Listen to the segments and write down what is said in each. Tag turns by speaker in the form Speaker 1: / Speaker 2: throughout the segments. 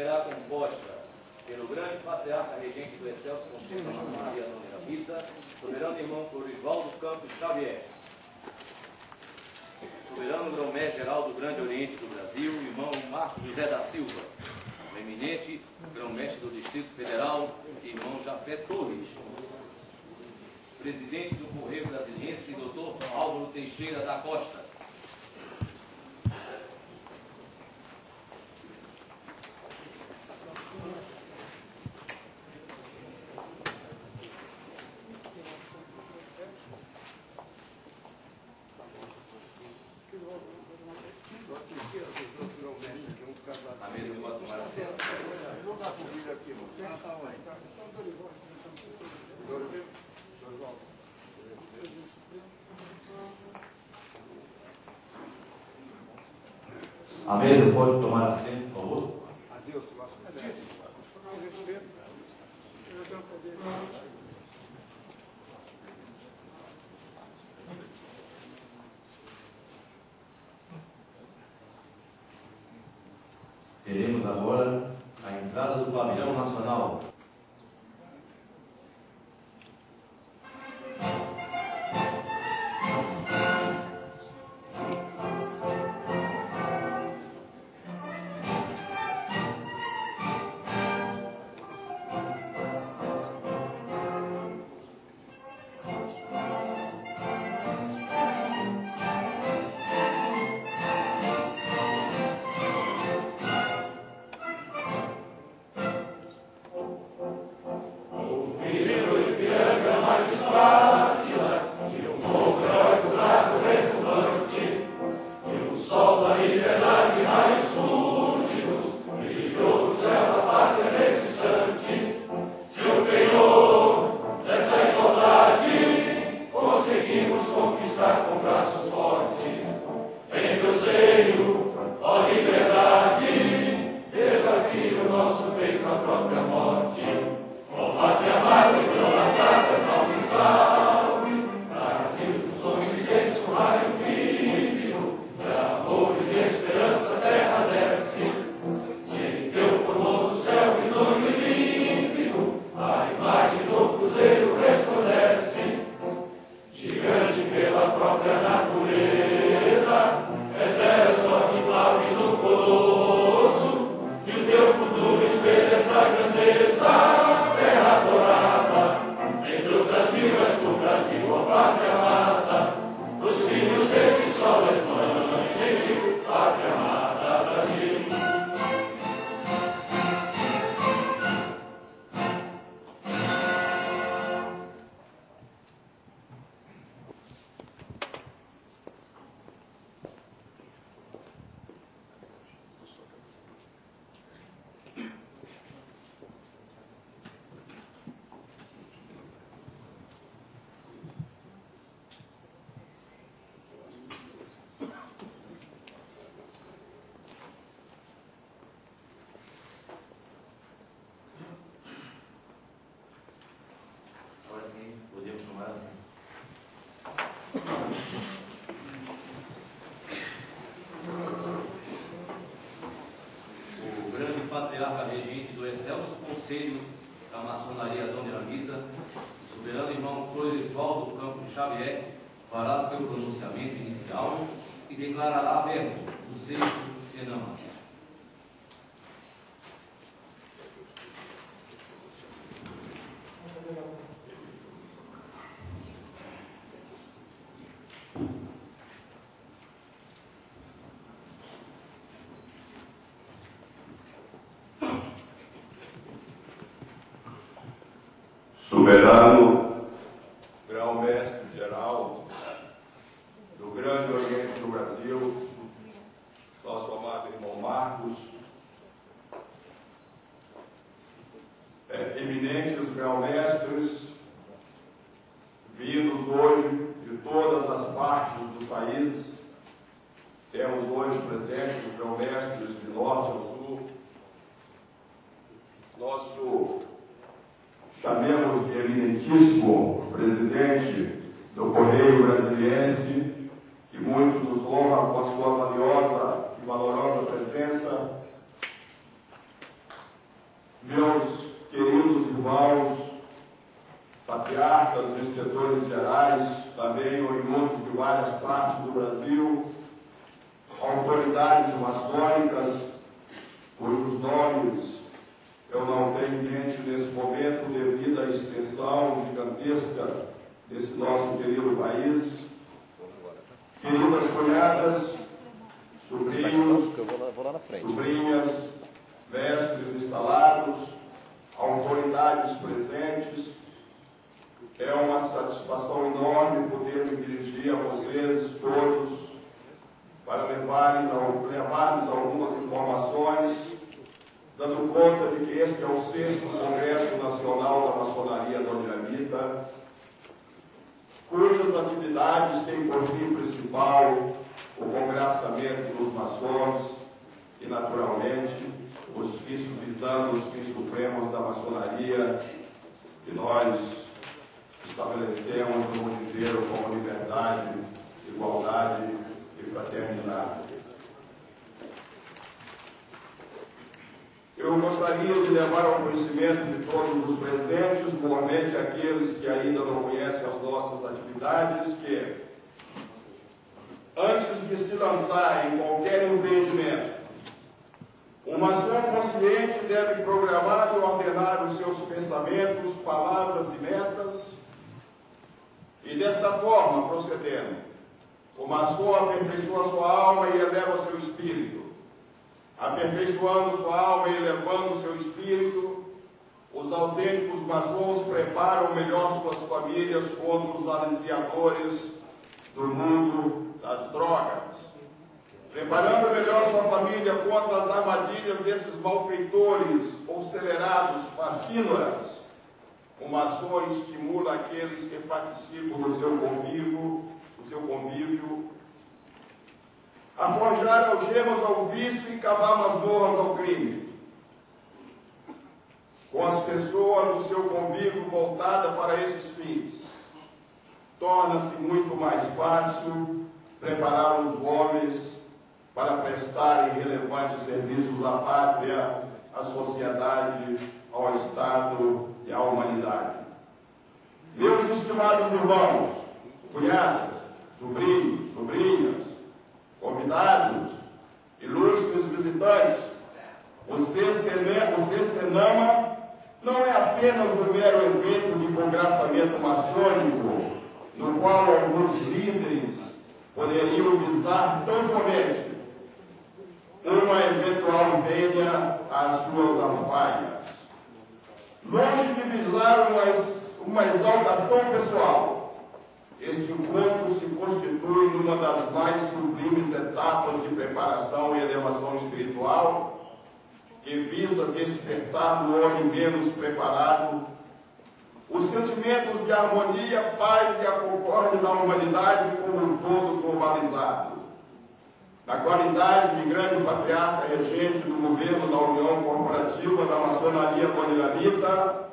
Speaker 1: será composta pelo grande patriarca regente do Excelso Conselho da Maçonaria Dona Iramita, soberano irmão Florisvaldo Campos Xavier, soberano grão-mestre-geral do Grande Oriente do Brasil, irmão Marcos José da Silva, o eminente grão-mestre do Distrito Federal, irmão Jafé Torres, presidente do Correio Brasiliense, doutor Álvaro Teixeira da Costa, a mesa pode tomar assento, por favor.
Speaker 2: Adeus,
Speaker 1: Teremos agora a entrada do pavilhão nacional. Patriarca regente do Excelso Conselho da Maçonaria Dona Iramita, soberano irmão Florisvaldo Campos Xavier, fará seu pronunciamento inicial e declarará aberto o sexto Enama.
Speaker 2: Soberano, grão-mestre-geral do Grande Oriente do Brasil, nosso amado irmão Marcos, eminentes grão-mestres, vindos hoje de todas as partes do país, temos hoje presentes os grão-mestres de norte ao sul, nosso chamemos de eminentíssimo presidente do Correio Brasiliense, que muito nos honra com a sua valiosa e valorosa presença, inspetores gerais, também oriundos de várias partes do Brasil, autoridades maçônicas, cujos nomes eu não tenho em mente nesse momento, devido à extensão gigantesca desse nosso querido país, queridas cunhadas, sobrinhos, sobrinhas, mestres instalados, autoridades presentes. É uma satisfação enorme poder me dirigir a vocês todos para levarmos algumas informações, dando conta de que este é o 6º Congresso Nacional da Maçonaria Doniramita, cujas atividades têm por fim principal o congraçamento dos maçons e, naturalmente, visando os fins supremos da maçonaria que nós estabelecemos no mundo inteiro como liberdade, igualdade e fraternidade. Eu gostaria de levar ao conhecimento de todos os presentes, normalmente aqueles que ainda não conhecem as nossas atividades, que antes de se lançar em qualquer empreendimento, o maçom consciente deve programar e ordenar os seus pensamentos, palavras e metas, e desta forma, procedendo, o maçom aperfeiçoa sua alma e eleva seu espírito. Aperfeiçoando sua alma e elevando seu espírito, os autênticos maçons preparam melhor suas famílias contra os aliciadores do mundo das drogas. Preparando melhor sua família contra as armadilhas desses malfeitores ou acelerados fascínoras, o maçom estimula aqueles que participam do seu convívio, a forjar algemas ao vício e cavar masmorras ao crime. Com as pessoas do seu convívio voltadas para esses fins, torna-se muito mais fácil preparar os homens para prestarem relevantes serviços à pátria, à sociedade, ao Estado e à humanidade. Meus estimados irmãos, cunhadas, sobrinhos, sobrinhas, convidados, ilustres visitantes, o Sextenama não é apenas um mero evento de congraçamento maçônico, no qual alguns líderes poderiam visar tão somente uma eventual venha às suas alfaias. Longe de visar uma exaltação pessoal, este encontro se constitui numa das mais sublimes etapas de preparação e elevação espiritual, que visa despertar no homem menos preparado os sentimentos de harmonia, paz e a concórdia da humanidade como um todo globalizado. Na qualidade de grande patriarca regente do governo da União Corporativa da Maçonaria Doniramita,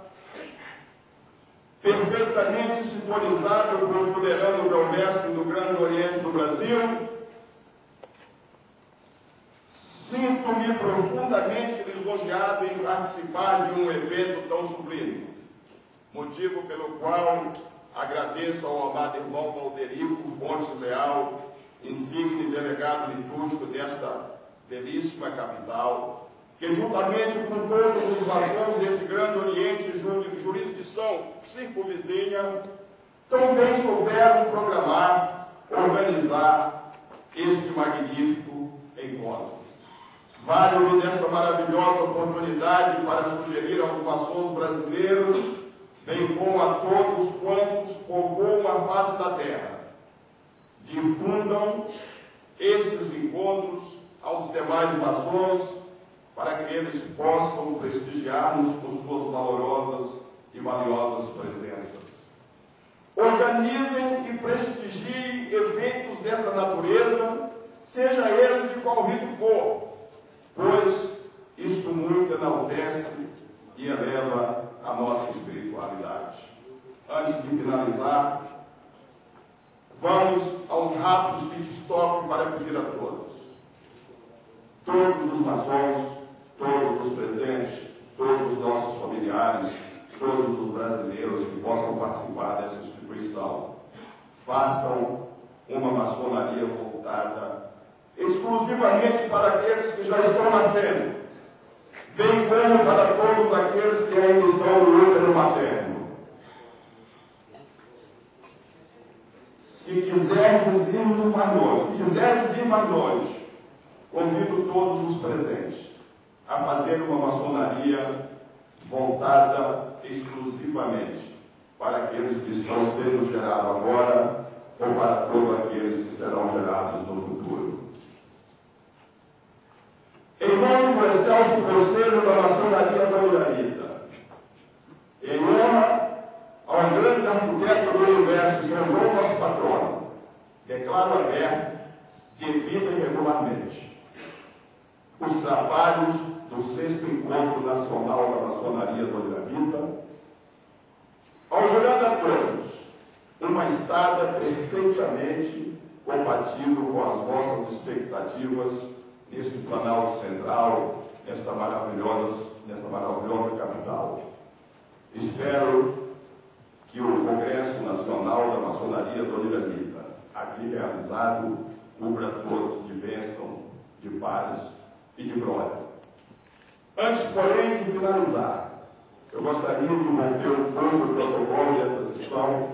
Speaker 2: perfeitamente sintonizado com o soberano grão-mestre do Grande Oriente do Brasil, sinto-me profundamente lisonjeado em participar de um evento tão sublime, motivo pelo qual agradeço ao amado irmão Valderico Pontes Leal, insigne delegado litúrgico desta belíssima capital, que juntamente com todos os maçons desse Grande Oriente e jurisdição circunvizinha, tão bem souberam programar, organizar este magnífico encontro. Valho-me desta maravilhosa oportunidade para sugerir aos maçons brasileiros, bem como a todos quantos povoam a face da terra, difundam esses encontros aos demais maçons, para que eles possam prestigiar-nos com suas valorosas e valiosas presenças. Organizem e prestigiem eventos dessa natureza, seja eles de qual rito for, pois isto muito enaltece e eleva a nossa espiritualidade. Antes de finalizar, vamos a um rápido pit-stop para pedir a todos os maçons, todos os presentes, todos os nossos familiares, todos os brasileiros que possam participar dessa instituição instituição. Façam uma maçonaria voltada exclusivamente para aqueles que já estão nascendo, bem como para todos aqueles que ainda estão no útero materno. Se quiserdes ir mais longe, convido todos os presentes a fazer uma maçonaria voltada exclusivamente para aqueles que estão sendo gerados agora ou para todos aqueles que serão gerados no futuro. Em nome do excelso Conselho da Maçonaria Doiranita, em honra ao grande arquiteto do universo, São João nosso patrono, declaro aberto, devida e regularmente, os trabalhos do 6º Encontro Nacional da Maçonaria Doiranita, augurando a todos uma estada perfeitamente compatível com as vossas expectativas neste Planalto Central, nesta maravilhosa capital. Espero que o Congresso Nacional da Maçonaria Doiranita, aqui realizado, cubra todos de bênção, de paz e de glória. Antes, porém, de finalizar, eu gostaria de romper um pouco o protocolo dessa sessão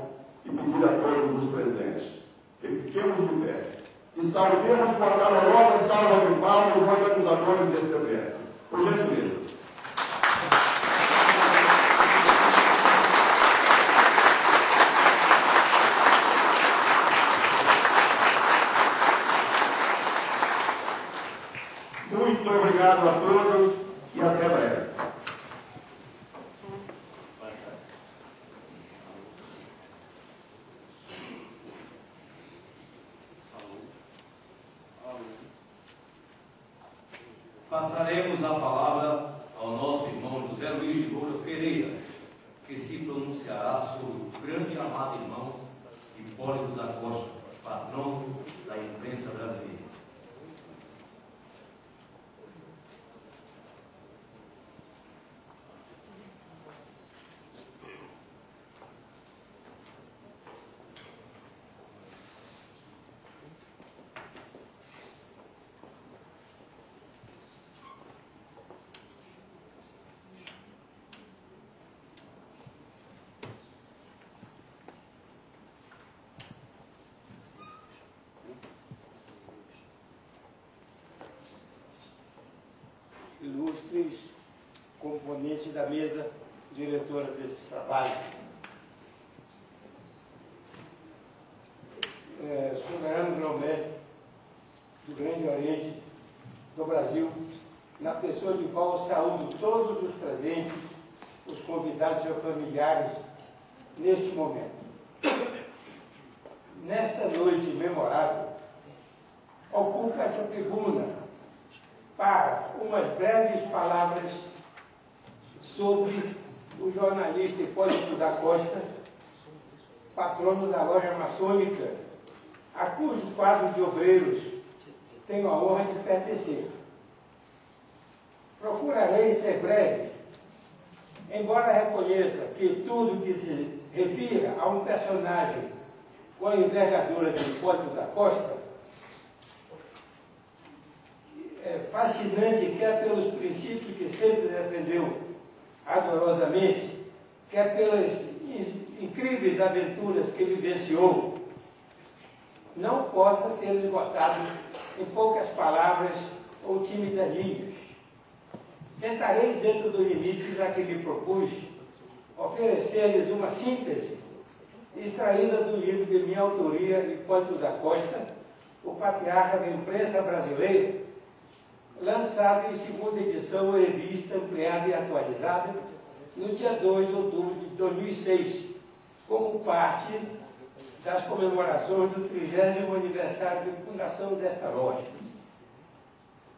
Speaker 2: e pedir a todos os presentes que fiquemos de pé e saudemos com a calorosa salva de palmas os organizadores deste evento. Por gentileza. Muito obrigado a todos e até breve.
Speaker 1: Passaremos a palavra ao nosso irmão José Luiz de Moura Pereira, que se pronunciará sobre o grande e amado irmão Hipólito da Costa, patrono da imprensa brasileira.
Speaker 3: Ilustres componentes da mesa diretora desse trabalho. Soberano grão-mestre do Grande Oriente do Brasil, na pessoa de qual saúdo todos os presentes, os convidados e os familiares, neste momento. Nesta noite memorável, ocupa esta tribuna para umas breves palavras sobre o jornalista Hipólito da Costa, patrono da loja maçônica, a cujo quadro de obreiros tenho a honra de pertencer. Procurarei ser breve, embora reconheça que tudo que se refira a um personagem com a envergadura de Hipólito da Costa é fascinante, quer pelos princípios que sempre defendeu ardorosamente, quer pelas incríveis aventuras que vivenciou, não possa ser esgotado em poucas palavras ou tímidas linhas. Tentarei, dentro dos limites a que me propus, oferecer-lhes uma síntese extraída do livro de minha autoria, Hipólito da Costa, o Patriarca da Imprensa Brasileira, lançado em segunda edição, revista ampliada e atualizada, no dia 2 de outubro de 2006, como parte das comemorações do 30º aniversário de fundação desta loja.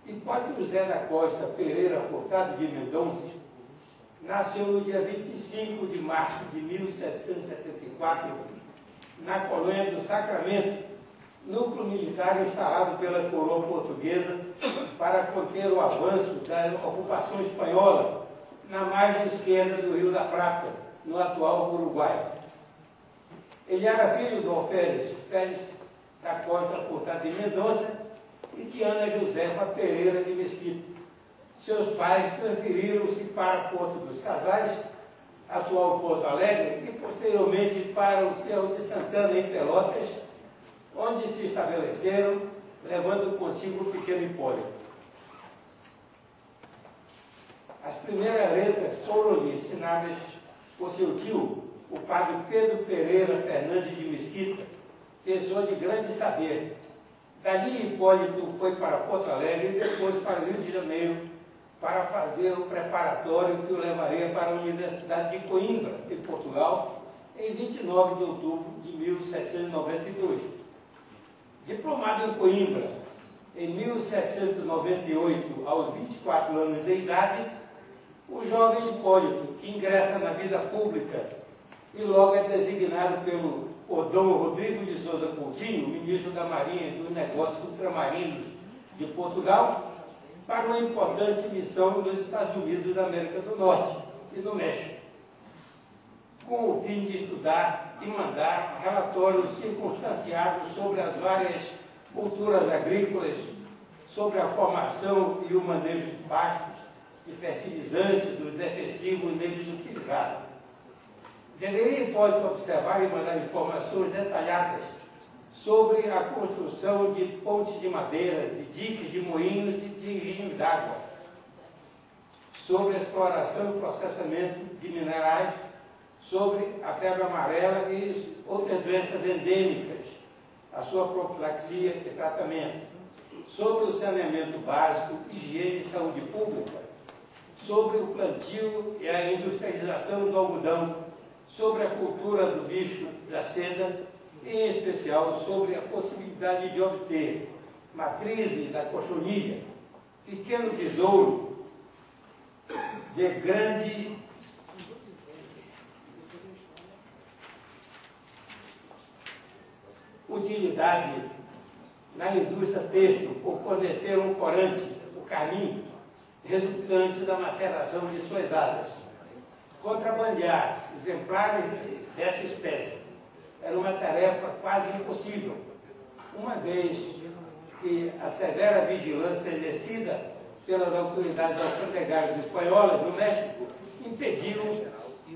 Speaker 3: Hipólito José da Costa Pereira Furtado de Mendonça nasceu no dia 25 de março de 1774, na colônia do Sacramento, núcleo militar instalado pela coroa portuguesa para conter o avanço da ocupação espanhola na margem esquerda do Rio da Prata, no atual Uruguai. Ele era filho do Alferes Félix da Costa Furtado de Mendonça e de Ana Josefa Pereira de Mesquita. Seus pais transferiram-se para Porto dos Casais, atual Porto Alegre, e posteriormente para o Cerro de Santana, em Pelotas, onde se estabeleceram, levando consigo o pequeno Hipólito. As primeiras letras foram-lhe ensinadas por seu tio, o padre Pedro Pereira Fernandes de Mesquita, pessoa de grande saber. Dali, Hipólito foi para Porto Alegre e depois para o Rio de Janeiro para fazer o preparatório que o levaria para a Universidade de Coimbra, em Portugal, em 29 de outubro de 1792. Diplomado em Coimbra em 1798, aos 24 anos de idade, o jovem Hipólito ingressa na vida pública e logo é designado por Dom Rodrigo de Souza Coutinho, ministro da Marinha e dos Negócios Ultramarinos de Portugal, para uma importante missão nos Estados Unidos da América do Norte e no México, com o fim de estudar e mandar relatórios circunstanciados sobre as várias culturas agrícolas, sobre a formação e o manejo de pastos, de fertilizantes, dos defensivos neles utilizados. Deveria, Hipólito, observar e mandar informações detalhadas sobre a construção de pontes de madeira, de diques, de moinhos e de engenhos d'água, sobre a exploração e processamento de minerais, sobre a febre amarela e outras doenças endêmicas, a sua profilaxia e tratamento, sobre o saneamento básico, higiene e saúde pública, sobre o plantio e a industrialização do algodão, sobre a cultura do bicho da seda, em especial sobre a possibilidade de obter matrizes da cochonilha, pequeno besouro de grande utilidade na indústria têxtil por fornecer um corante, o carmim, resultante da maceração de suas asas. Contrabandear exemplares dessa espécie era uma tarefa quase impossível, uma vez que a severa vigilância exercida pelas autoridades alfandegárias espanholas no México impediram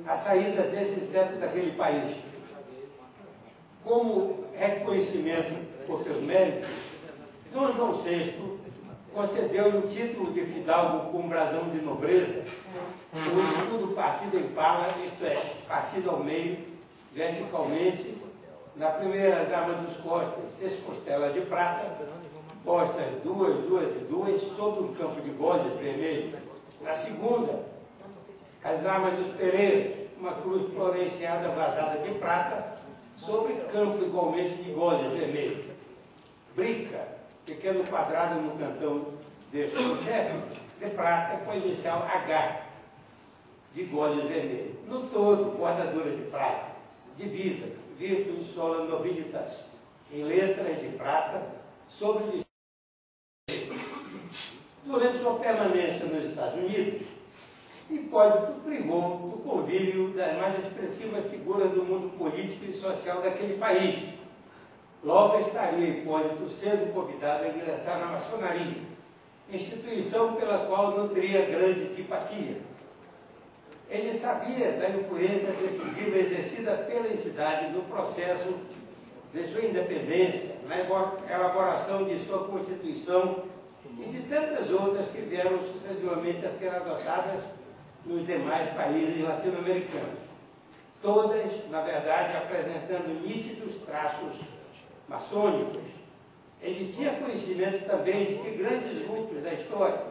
Speaker 3: a saída desse inseto daquele país. Como reconhecimento por seus méritos, Dom João VI concedeu-lhe o título de fidalgo com brasão de nobreza, o escudo partido em pala, isto é, partido ao meio, verticalmente, na primeira as armas dos costas, 6 costelas de prata, postas duas e duas, sobre um campo de golhas vermelho. Na segunda, as armas dos Pereiras, uma cruz florenciada vazada de prata, sobre campo igualmente de golhas vermelhas. Brica, pequeno quadrado no cantão deste chefe, de prata, com a inicial H, de golhas vermelhas. No todo, bordadura de prata, divisa, virtus sola nobilitas, em letras de prata, sobre. Durante sua permanência nos Estados Unidos, Hipólito privou do convívio das mais expressivas figuras do mundo político e social daquele país. Logo estaria Hipólito sendo convidado a ingressar na maçonaria, instituição pela qual nutria grande simpatia. Ele sabia da influência decisiva exercida pela entidade no processo de sua independência, na elaboração de sua Constituição e de tantas outras que vieram sucessivamente a ser adotadas nos demais países latino-americanos. Todas, na verdade, apresentando nítidos traços maçônicos. Ele tinha conhecimento também de que grandes grupos da história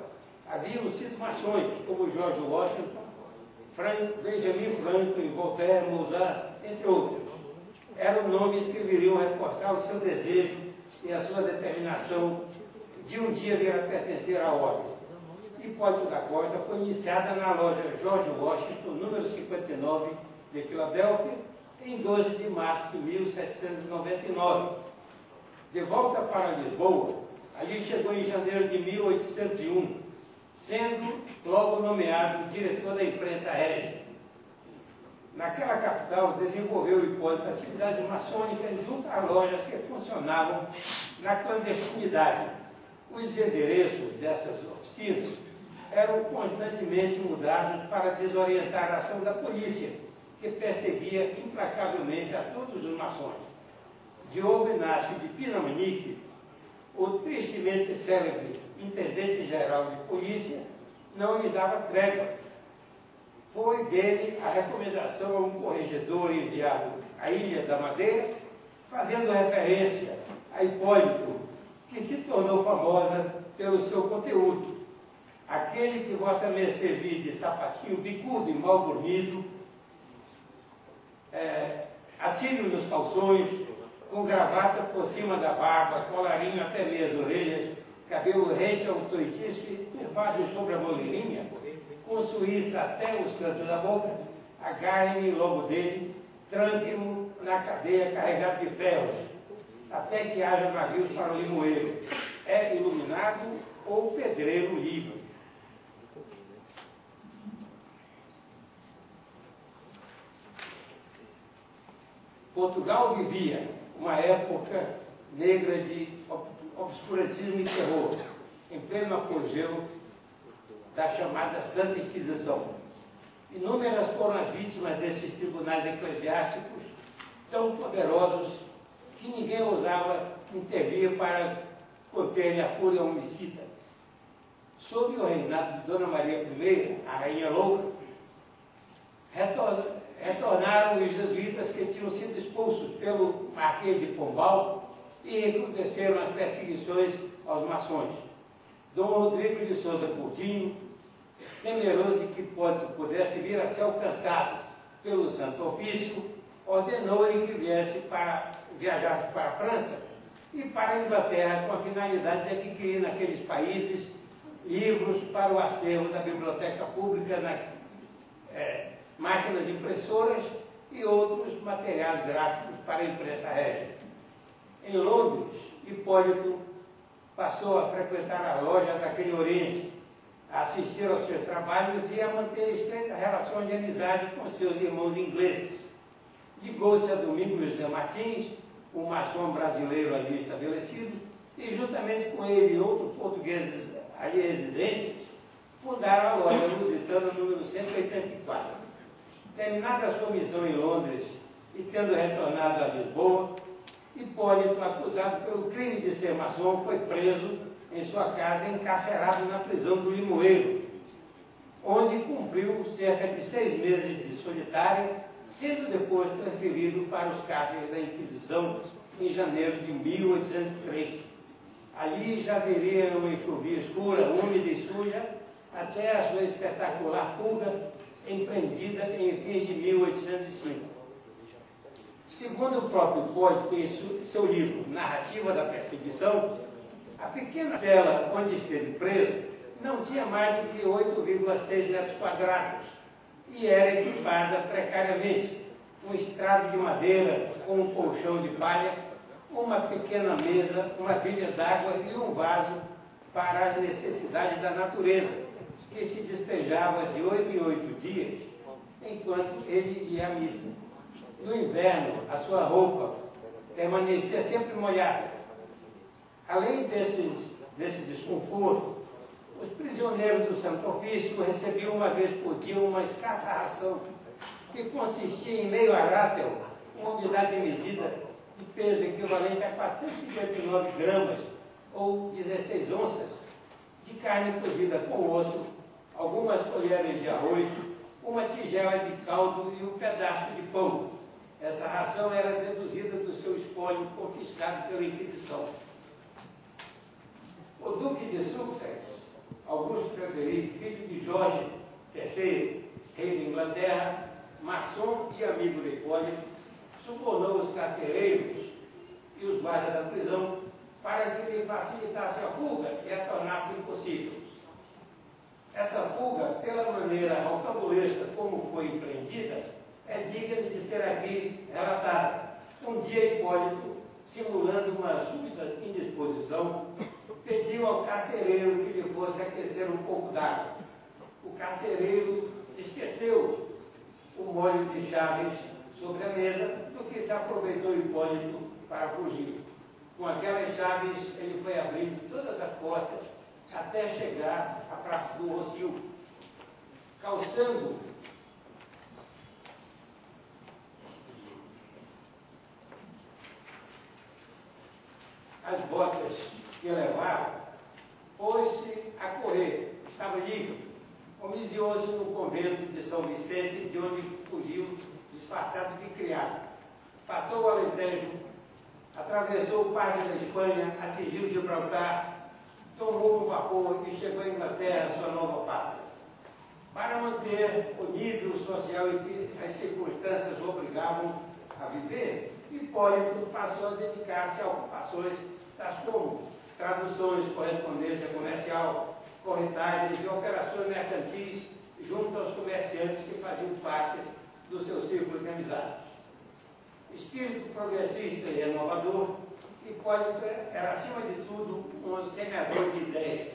Speaker 3: haviam sido maçônicos, como George Washington, Benjamin Franklin, Voltaire, Mozart, entre outros. Eram nomes que viriam reforçar o seu desejo e a sua determinação de um dia vir a pertencer à ordem. Hipólito da Costa foi iniciada na loja George Washington, número 59, de Filadélfia, em 12 de março de 1799. De volta para Lisboa, ali chegou em janeiro de 1801, sendo logo nomeado diretor da imprensa régia. Naquela capital, desenvolveu Hipólito atividades maçônicas junto a lojas que funcionavam na clandestinidade. Os endereços dessas oficinas eram constantemente mudados para desorientar a ação da polícia, que perseguia implacavelmente a todos os maçons. Diogo Inácio de Pinamanique, o tristemente célebre intendente-geral de polícia, não lhes dava trégua. Foi dele a recomendação a um corregedor enviado à Ilha da Madeira, fazendo referência a Hipólito, que se tornou famosa pelo seu conteúdo. Aquele que vossa mercê viu de sapatinho bicudo e mal dormido, atilho nos calções, com gravata por cima da barba, colarinho até meias orelhas, cabelo rente ao toitiço e curvado sobre a moleirinha, com suíça até os cantos da boca, agarre-me logo dele, tranque-mo na cadeia carregado de ferros, até que haja navios para o limoeiro. É iluminado ou pedreiro livre. Portugal vivia uma época negra de obscurantismo e terror, em pleno apogeu da chamada Santa Inquisição. Inúmeras foram as vítimas desses tribunais eclesiásticos tão poderosos que ninguém ousava intervir para conter a fúria homicida. Sob o reinado de Dona Maria I, a Rainha Louca, retornaram os jesuítas que tinham sido expulsos pelo Marquês de Pombal e recrudesceram as perseguições aos maçons. Dom Rodrigo de Souza Coutinho, temeroso de que Hipólito pudesse vir a ser alcançado pelo Santo Ofício, ordenou-lhe que viajasse para a França e para a Inglaterra com a finalidade de adquirir naqueles países livros para o acervo da biblioteca pública, máquinas impressoras e outros materiais gráficos para a imprensa régia. Em Londres, Hipólito passou a frequentar a loja daquele Oriente, a assistir aos seus trabalhos e a manter estreitas relações de amizade com seus irmãos ingleses. Ligou-se a Domingos José Martins, um maçom brasileiro ali estabelecido, e juntamente com ele e outros portugueses ali residentes, fundaram a loja lusitana número 184. Terminada a sua missão em Londres e tendo retornado a Lisboa, Hipólito, acusado pelo crime de ser maçom, foi preso em sua casa e encarcerado na prisão do Limoeiro, onde cumpriu cerca de 6 meses de solitário, sendo depois transferido para os cárceres da Inquisição em janeiro de 1803. Ali jazeria numa enxurria escura, úmida e suja, até a sua espetacular fuga, empreendida em fins de 1805. Segundo o próprio Hipólito, em seu livro Narrativa da Perseguição, a pequena cela onde esteve preso não tinha mais do que 8,6 metros quadrados e era equipada precariamente. Um estrado de madeira com um colchão de palha, uma pequena mesa, uma bilha d'água e um vaso para as necessidades da natureza, que se despejava de 8 em 8 dias, enquanto ele ia à missa. No inverno, a sua roupa permanecia sempre molhada. Além desse desconforto, os prisioneiros do Santo Ofício recebiam uma vez por dia uma escassa ração, que consistia em meio arátel, uma unidade de medida de peso equivalente a 459 gramas, ou 16 onças, de carne cozida com osso, algumas colheres de arroz, uma tigela de caldo e um pedaço de pão. Essa ração era deduzida do seu espólio confiscado pela Inquisição. O Duque de Sussex, Augusto Frederico, filho de Jorge III, rei da Inglaterra, maçom e amigo de Hipólito, subornou os carcereiros e os guardas da prisão para que lhe facilitasse a fuga e a tornasse impossível. Essa fuga, pela maneira rocambolesca como foi empreendida, é digna de ser aqui relatada. Um dia Hipólito, simulando uma súbita indisposição, pediu ao carcereiro que lhe fosse aquecer um pouco d'água. O carcereiro esqueceu o molho de chaves sobre a mesa do que se aproveitou Hipólito para fugir. Com aquelas chaves, ele foi abrindo todas as portas até chegar à Praça do Rossio, calçando as botas que levava, pôs-se a correr, estava livre. Homiziou-se no convento de São Vicente, de onde fugiu disfarçado de criado. Passou o Alentejo, atravessou o Parque da Espanha, atingiu Gibraltar, tomou um vapor e chegou à Inglaterra, sua nova pátria. Para manter o nível social em que as circunstâncias o obrigavam a viver, Hipólito passou a dedicar-se a ocupações tais como traduções, correspondência comercial, corretagens e operações mercantis junto aos comerciantes que faziam parte do seu círculo de amizades. Espírito progressista e renovador, Hipólito era, acima de tudo, um semeador de ideias.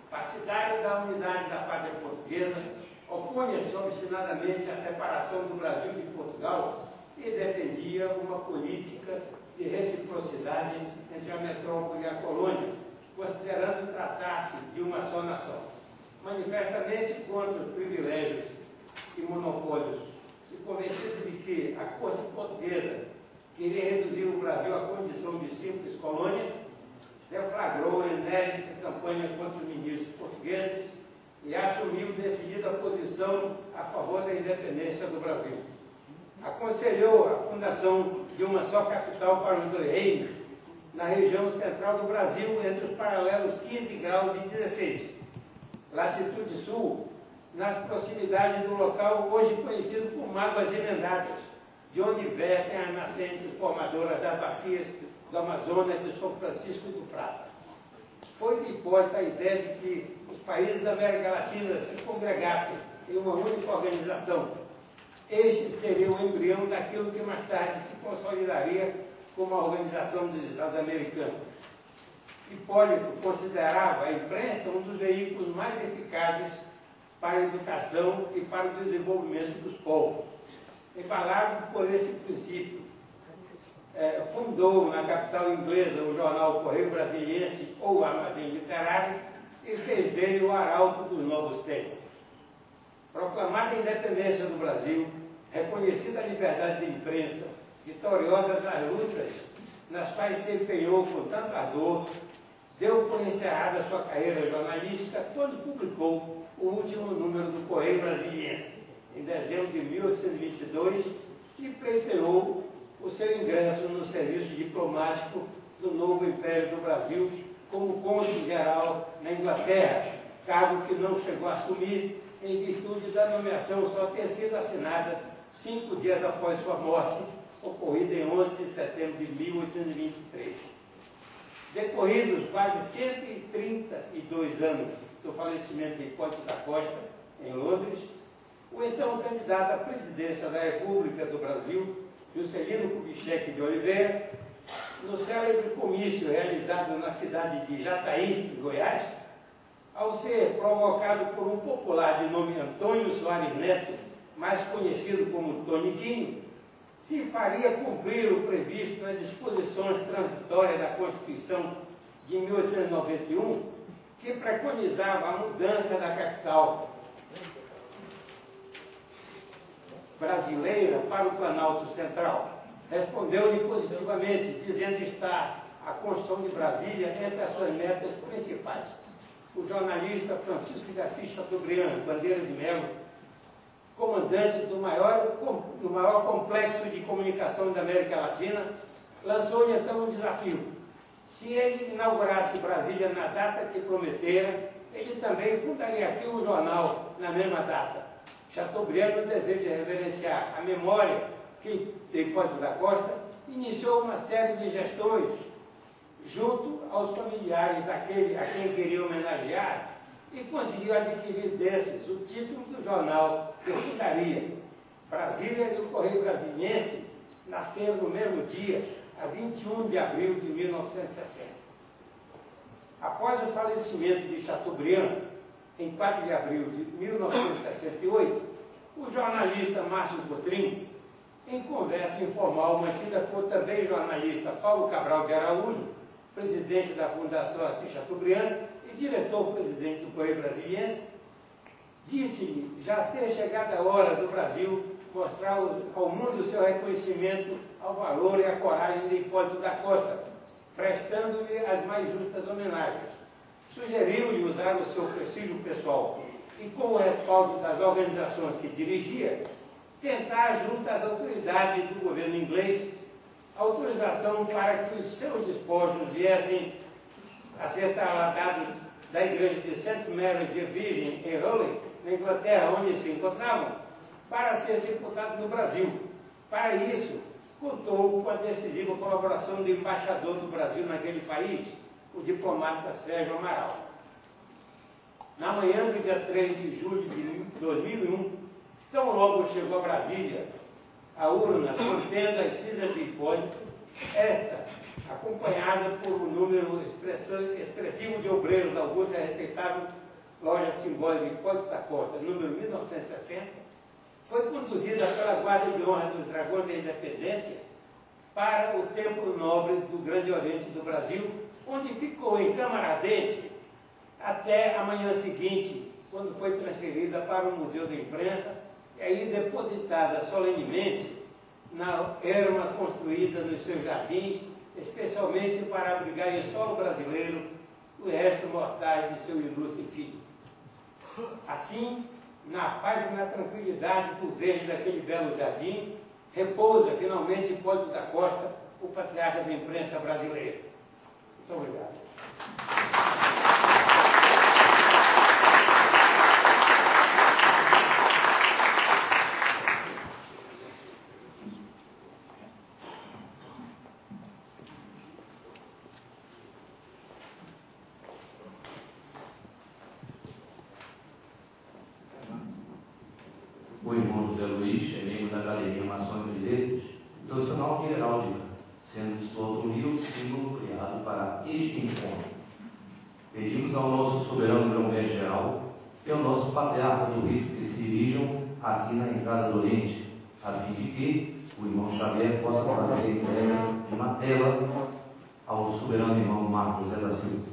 Speaker 3: Partidário da unidade da pátria portuguesa, opunha-se obstinadamente à separação do Brasil de Portugal e defendia uma política de reciprocidade entre a metrópole e a colônia, considerando tratar-se de uma só nação. Manifestamente contra os privilégios e monopólios, e convencido de que a corte portuguesa queria reduzir o Brasil à condição de simples colônia, deflagrou enérgica campanha contra os ministros portugueses e assumiu decidida posição a favor da independência do Brasil. Aconselhou a fundação de uma só capital para os dois reinos, na região central do Brasil, entre os paralelos 15 graus e 16, latitude sul, nas proximidades do local hoje conhecido como Águas Emendadas, de onde vertem as nascentes formadoras das bacias do Amazonas, de São Francisco e do Prata. Foi de Hipólito a ideia de que os países da América Latina se congregassem em uma única organização. Este seria o embrião daquilo que mais tarde se consolidaria como a Organização dos Estados Americanos. Hipólito considerava a imprensa um dos veículos mais eficazes para a educação e para o desenvolvimento dos povos. Embalado por esse princípio, fundou na capital inglesa o jornal Correio Brasiliense, ou Armazém Literário, e fez dele o arauto dos novos tempos. Proclamada a independência do Brasil, reconhecida a liberdade de imprensa, vitoriosas as lutas nas quais se empenhou com tanto ardor, deu por encerrada sua carreira jornalística quando publicou o último número do Correio Brasiliense, em dezembro de 1822, e pleiteou o seu ingresso no serviço diplomático do novo Império do Brasil como cônsul-geral na Inglaterra, cargo que não chegou a assumir em virtude da nomeação só ter sido assinada 5 dias após sua morte, ocorrida em 11 de setembro de 1823. Decorridos quase 132 anos do falecimento de Hipólito da Costa, em Londres, o então candidato à presidência da República do Brasil, Juscelino Kubitschek de Oliveira, no célebre comício realizado na cidade de Jataí, em Goiás, ao ser provocado por um popular de nome Antônio Soares Neto, mais conhecido como Toniquinho, se faria cumprir o previsto nas disposições transitórias da Constituição de 1891, que preconizava a mudança da capital brasileira para o Planalto Central. Respondeu-lhe positivamente, dizendo estar a construção de Brasília entre as suas metas principais. O jornalista Francisco de Assis Chateaubriand, Bandeira de Melo, comandante do maior complexo de comunicação da América Latina, lançou-lhe então um desafio. Se ele inaugurasse Brasília na data que prometera, ele também fundaria aqui um jornal na mesma data. Chateaubriand, no desejo de reverenciar a memória de Hipólito da Costa, iniciou uma série de gestões junto aos familiares daquele a quem queria homenagear e conseguiu adquirir desses o título do jornal que fundaria. Brasília e o Correio Brasiliense nasceram no mesmo dia, a 21 de abril de 1960. Após o falecimento de Chateaubriand, em 4 de abril de 1968, o jornalista Márcio Cotrim, em conversa informal mantida com o também jornalista Paulo Cabral de Araújo, presidente da Fundação Assis Chateaubriand e diretor-presidente do Correio Brasiliense, disse-lhe já ser chegada a hora do Brasil mostrar ao mundo o seu reconhecimento ao valor e à coragem de Hipólito da Costa, prestando-lhe as mais justas homenagens. Sugeriu-lhe usar o seu prestígio pessoal e, com o respaldo das organizações que dirigia, tentar, junto às autoridades do governo inglês, autorização para que os seus despojos viessem a ser trasladados da igreja de St. Mary de Virgin, em Rowley, na Inglaterra, onde se encontravam, para ser sepultados no Brasil. Para isso, contou com a decisiva colaboração do embaixador do Brasil naquele país, o diplomata Sérgio Amaral. Na manhã do dia 3 de julho de 2001, tão logo chegou a Brasília a urna contendo as cinzas de Hipólito, esta, acompanhada por um número expressivo de obreiros da augusta e respeitável loja simbólica de Hipólito da Costa, número 1960, foi conduzida pela Guarda de Honra dos Dragões da Independência para o Templo Nobre do Grande Oriente do Brasil, onde ficou em câmara ardente até a manhã seguinte, quando foi transferida para o Museu da Imprensa e aí depositada solenemente na erma construída nos seus jardins, especialmente para abrigar em solo brasileiro os restos mortais de seu ilustre filho. Assim, na paz e na tranquilidade do verde daquele belo jardim, repousa finalmente Hipólito da Costa, o patriarca da imprensa brasileira. Muito obrigado.
Speaker 1: O irmão José Luiz é membro da Galeria Maçônica de Letras e profissional de heráldica, sendo de sua autoria o símbolo criado para este encontro. Pedimos ao nosso soberano grão-mestre geral e ao nosso patriarca do rito que se dirijam aqui na entrada do Oriente, a fim de que o irmão Xavier possa fazer a entrega de uma tela ao soberano irmão Marcos José da Silva.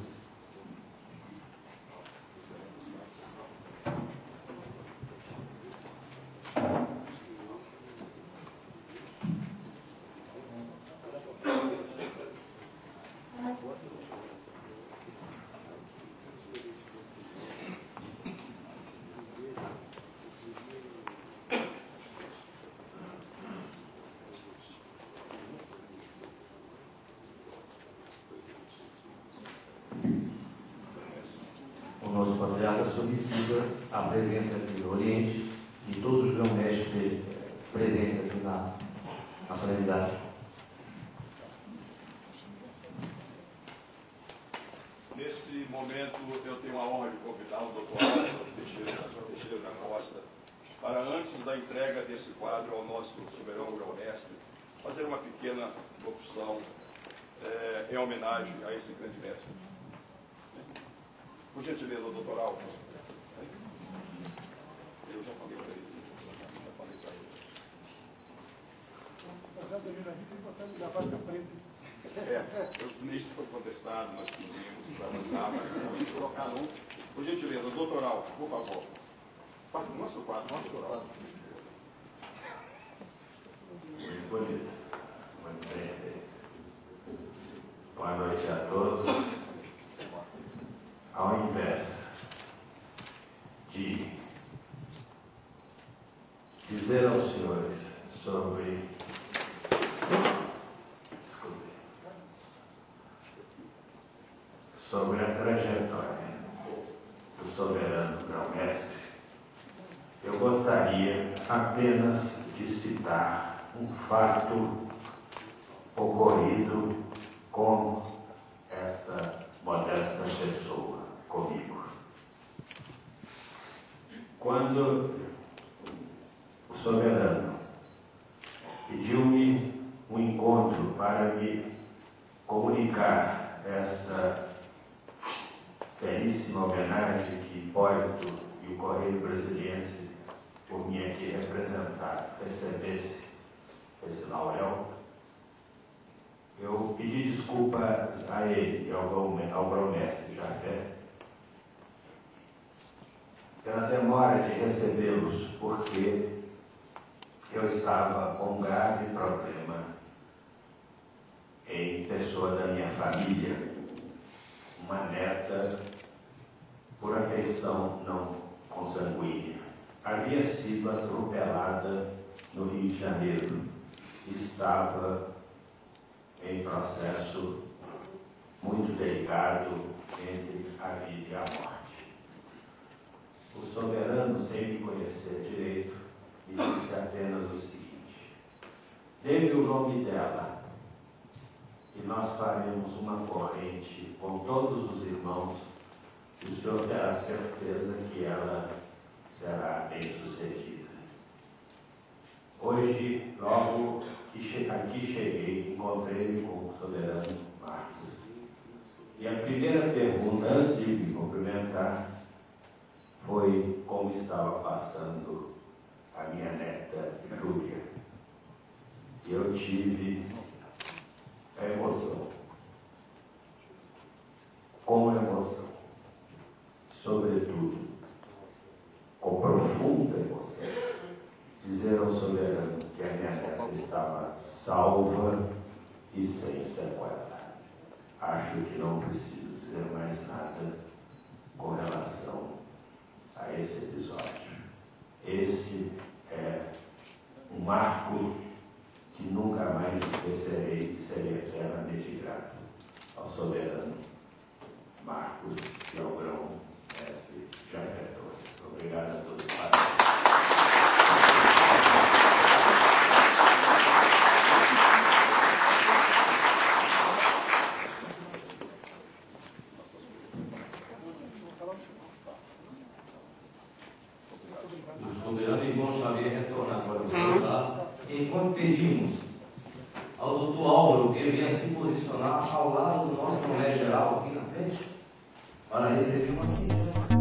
Speaker 1: O nosso patriarca solicita a presença aqui do Oriente de todos os grão-mestres presentes aqui na solenidade.
Speaker 2: Neste momento, eu tenho a honra de convidar o doutor Álvaro Teixeira da Costa para, antes da entrega desse quadro ao nosso soberano grão-mestre, fazer uma pequena locução em homenagem a esse grande mestre. Por gentileza, doutor Álvaro. Eu já falei para ele. O ministro foi contestado, nós pedimos, vamos colocar um. Por gentileza, doutor Álvaro, por favor. Mostra o quadro, mostra o quadro.
Speaker 4: Muito bonito. Muito bem feito. Boa noite a todos. Ao invés de dizer aos senhores sobre a trajetória do soberano grão-mestre, eu gostaria apenas de citar um fato ocorrido com esta modesta pessoa comigo. Quando o soberano pediu-me um encontro para me comunicar esta belíssima homenagem que Hipólito e o Correio Brasiliense por mim aqui representado, recebesse esse laurel, eu pedi desculpas a ele e ao grão-mestre Jafé pela demora de recebê-los, porque eu estava com um grave problema em pessoa da minha família, uma neta por afeição não consanguínea. Havia sido atropelada no Rio de Janeiro. Estava em processo muito delicado entre a vida e a morte. O soberano, sem me conhecer direito, me disse apenas o seguinte: dê-me o nome dela e nós faremos uma corrente com todos os irmãos e o senhor terá certeza que ela será bem sucedida. Hoje, logo que aqui cheguei, encontrei-me com o soberano Marcos. E a primeira pergunta, antes de me cumprimentar, foi como estava passando a minha neta Júlia. E eu tive a emoção, com emoção, sobretudo, com profunda emoção, dizer ao soberano que a minha neta estava salva e sem sequela. Acho que não preciso dizer mais nada com relação a esse episódio. Esse é um marco que nunca mais esquecerei e serei eternamente grato ao soberano Marcos e ao grão-mestre Jafé Torres. Obrigado a todos.
Speaker 1: O soberano irmão Xavier retorna agora ao seu lugar, enquanto pedimos ao doutor Álvaro que ele venha se posicionar ao lado do nosso grão-mestre geral aqui na frente, para receber uma ceia.